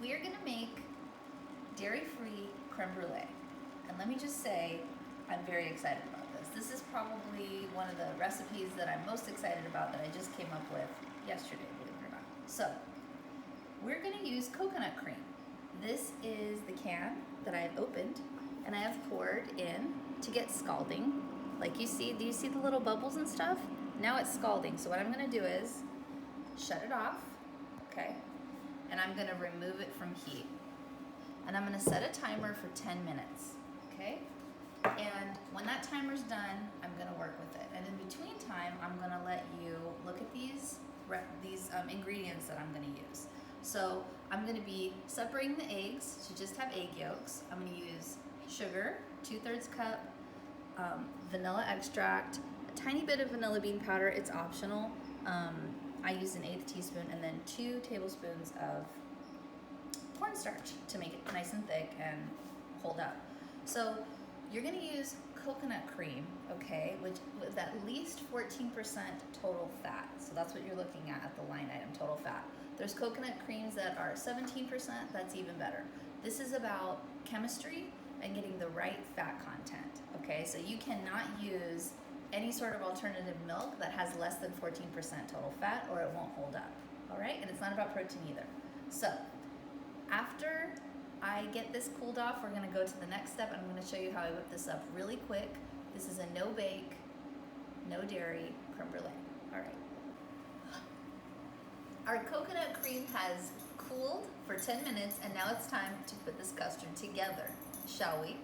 we are gonna make dairy-free creme brulee. And let me just say, I'm very excited about this. This is probably one of the recipes that I'm most excited about that I just came up with yesterday, believe it or not. So, we're gonna use coconut cream. This is the can that I have opened and I have poured in to get scalding. Like you see, do you see the little bubbles and stuff? Now it's scalding. So what I'm gonna do is shut it off, okay? And I'm gonna remove it from heat. And I'm gonna set a timer for 10 minutes, okay? And when that timer's done, I'm gonna work with it. And in between time, I'm gonna let you look at these ingredients that I'm gonna use. So I'm gonna be separating the eggs to just have egg yolks. I'm gonna use sugar, 2/3 cup, vanilla extract, a tiny bit of vanilla bean powder, it's optional. I used an 1/8 teaspoon, and then 2 tablespoons of cornstarch to make it nice and thick and hold up. So you're gonna use coconut cream, okay, which with at least 14% total fat. So that's what you're looking at the line item, total fat. There's coconut creams that are 17%, that's even better. This is about chemistry and getting the right fat content, okay? So you cannot use any sort of alternative milk that has less than 14% total fat or it won't hold up, all right? And it's not about protein either. So after I get this cooled off, we're gonna go to the next step and I'm gonna show you how I whip this up really quick. This is a no bake, no dairy creme brulee, all right. Our coconut cream has cooled for 10 minutes and now it's time to put this custard together, shall we?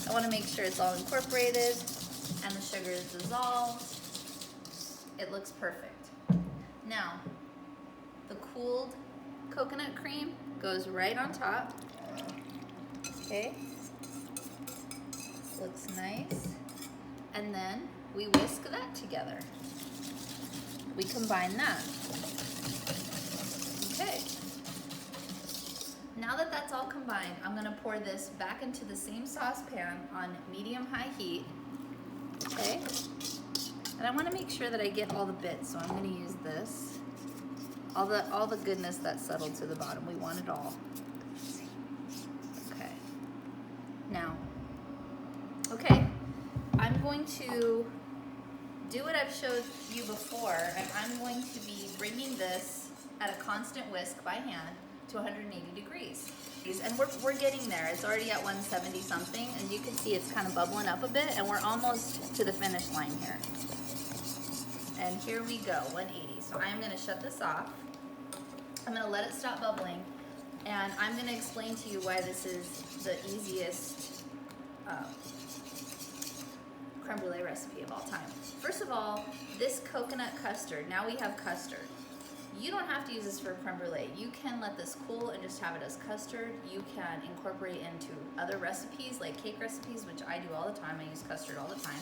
I want to make sure it's all incorporated and the sugar is dissolved. It looks perfect. Now, the cooled coconut cream goes right on top. Okay, looks nice. And then we whisk that together. We combine that. Okay. Now that that's all combined, I'm gonna pour this back into the same saucepan on medium-high heat, okay? And I wanna make sure that I get all the bits, so I'm gonna use this. All the goodness that's settled to the bottom, we want it all. Okay. Now, okay, I'm going to do what I've showed you before, and I'm going to be bringing this at a constant whisk by hand to 180 degrees. And we're getting there. It's already at 170 something, and you can see it's kind of bubbling up a bit, and we're almost to the finish line here. And here we go, 180. So I'm gonna shut this off. I'm gonna let it stop bubbling, and I'm gonna explain to you why this is the easiest creme brulee recipe of all time. First of all, this coconut custard, now we have custard. You don't have to use this for creme brulee. You can let this cool and just have it as custard. You can incorporate it into other recipes, like cake recipes, which I do all the time. I use custard all the time.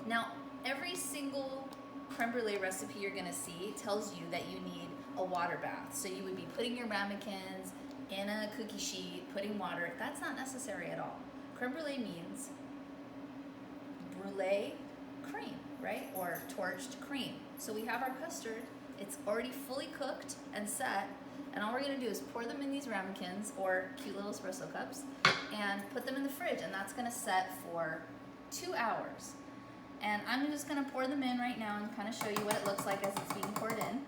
Now, every single creme brulee recipe you're gonna see tells you that you need a water bath. So you would be putting your ramekins in a cookie sheet, putting water. That's not necessary at all. Creme brulee means brulee cream, right? Or torched cream. So we have our custard. It's already fully cooked and set, and all we're gonna do is pour them in these ramekins or cute little espresso cups and put them in the fridge, and that's gonna set for 2 hours. And I'm just gonna pour them in right now and kind of show you what it looks like as it's being poured in.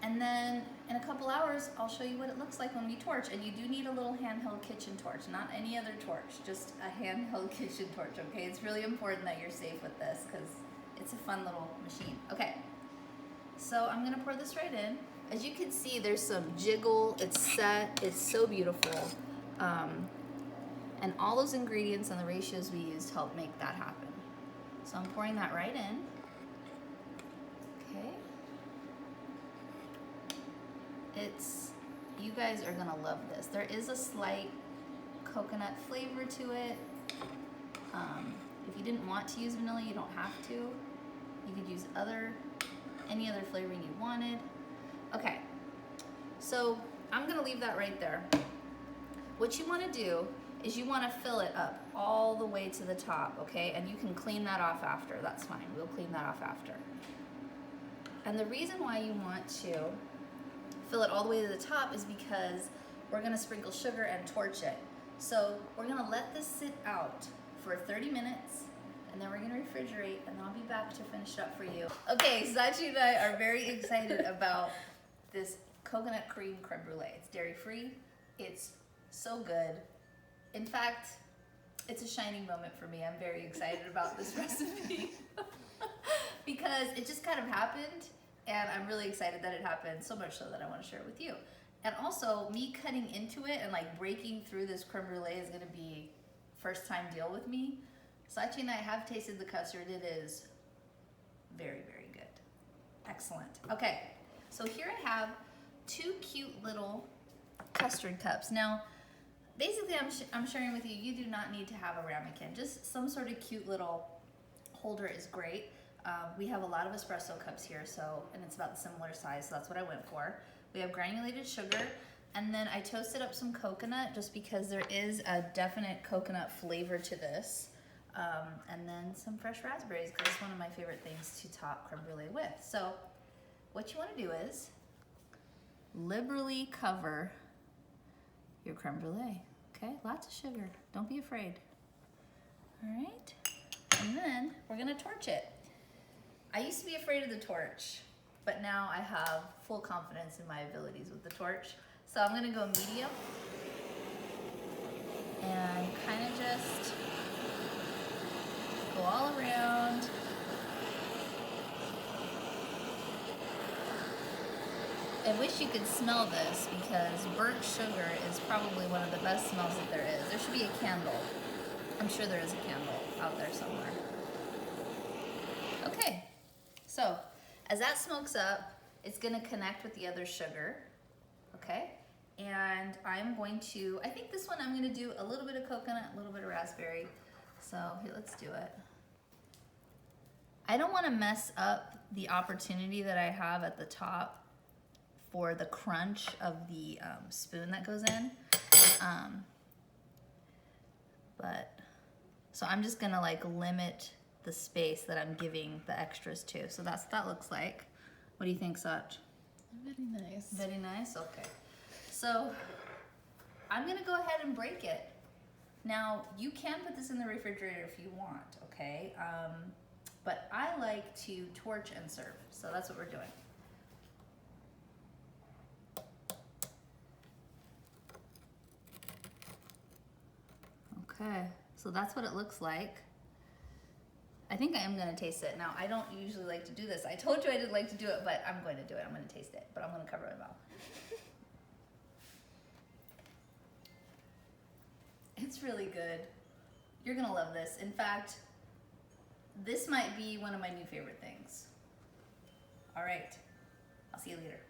And then in a couple hours, I'll show you what it looks like when we torch. And you do need a little handheld kitchen torch, not any other torch, just a handheld kitchen torch, okay? It's really important that you're safe with this because it's a fun little machine. Okay. So I'm gonna pour this right in. As you can see, there's some jiggle, it's set, it's so beautiful. And all those ingredients and the ratios we used help make that happen. So I'm pouring that right in. Okay. You guys are gonna love this. There is a slight coconut flavor to it. If you didn't want to use vanilla, you don't have to. You could use any other flavoring you wanted. Okay, so I'm gonna leave that right there. What you wanna do is you want to fill it up all the way to the top, okay? And you can clean that off after, that's fine. We'll clean that off after. And the reason why you want to fill it all the way to the top is because we're gonna sprinkle sugar and torch it. So we're gonna let this sit out for 30 minutes, and then we're gonna refrigerate, and I'll be back to finish it up for you. Okay, Sachi and I are very excited about this coconut cream creme brulee. It's dairy-free, it's so good. In fact, it's a shining moment for me. I'm very excited about this recipe because it just kind of happened, and I'm really excited that it happened, so much so that I want to share it with you. And also, me cutting into it and like breaking through this creme brulee is gonna be first time deal with me. Sachi and I have tasted the custard. It is very, very good. Excellent. Okay, so here I have 2 cute little custard cups. Now, basically I'm sharing with you, you do not need to have a ramekin. Just some sort of cute little holder is great. We have a lot of espresso cups here, and it's about the similar size, so that's what I went for. We have granulated sugar, and then I toasted up some coconut just because there is a definite coconut flavor to this. And then some fresh raspberries, because it's one of my favorite things to top creme brulee with. So what you want to do is liberally cover your creme brulee. Okay, lots of sugar. Don't be afraid. All right, and then we're gonna torch it. I used to be afraid of the torch, but now I have full confidence in my abilities with the torch. So I'm gonna go medium and kind of just go all around. I wish you could smell this because burnt sugar is probably one of the best smells that there is. There should be a candle. I'm sure there is a candle out there somewhere. Okay, so as that smokes up, it's gonna connect with the other sugar, okay? And I'm going to, I think this one I'm gonna do a little bit of coconut, a little bit of raspberry. So here, let's do it. I don't wanna mess up the opportunity that I have at the top for the crunch of the spoon that goes in. So I'm just gonna like limit the space that I'm giving the extras to. So that's what that looks like. What do you think, Sach? Very nice. Very nice, okay. So I'm gonna go ahead and break it. Now, you can put this in the refrigerator if you want, okay? But I like to torch and serve, so that's what we're doing. Okay, so that's what it looks like. I think I am gonna taste it. Now, I don't usually like to do this. I told you I didn't like to do it, but I'm going to do it. I'm gonna taste it, but I'm gonna cover my mouth. It's really good. You're gonna love this. In fact, this might be one of my new favorite things. All right, I'll see you later.